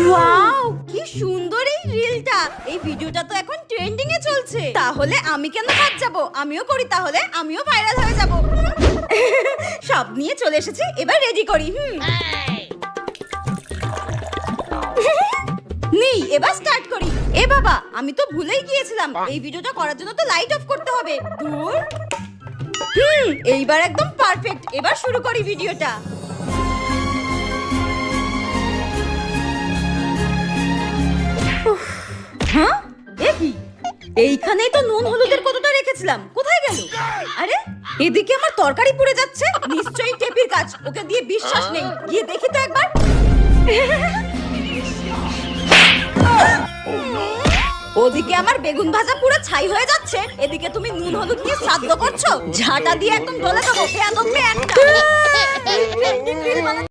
Wow, কি সুন্দর এই রিলটা। এই ভিডিওটা তো এখন ট্রেন্ডিং এ চলছে। তাহলে আমি কেন বাদ যাব? আমিও করি, তাহলে আমিও ভাইরাল হয়ে যাব। সব নিয়ে চলে এসেছি, এবার রেডি করি। নেই, এবার স্টার্ট করি। এ বাবা, আমি তো ভুলেই গিয়েছিলাম, এই ভিডিওটা করার জন্য তো লাইট অফ করতে হবে। দূর। এইবার একদম পারফেক্ট। এবার শুরু করি ভিডিওটা। হ্যাঁ, এ কি? এইখানেই তো নুন হলুদের কতটা রেখেছিলাম, কোথায় গেল? আরে, এদিকে আমার তরকারি পুড়ে যাচ্ছে। নিশ্চয়ই টেপির কাজ, ওকে দিয়ে বিশ্বাস নেই। গিয়ে দেখি তো একবার। ওদিকে আমার বেগুন ভাজা পুরো ছাই হয়ে যাচ্ছে, এদিকে তুমি নুন হলুদ দিয়ে শ্রাদ্ধ করছো। ঝাঁটা দিয়ে একদম ডলে দেবো।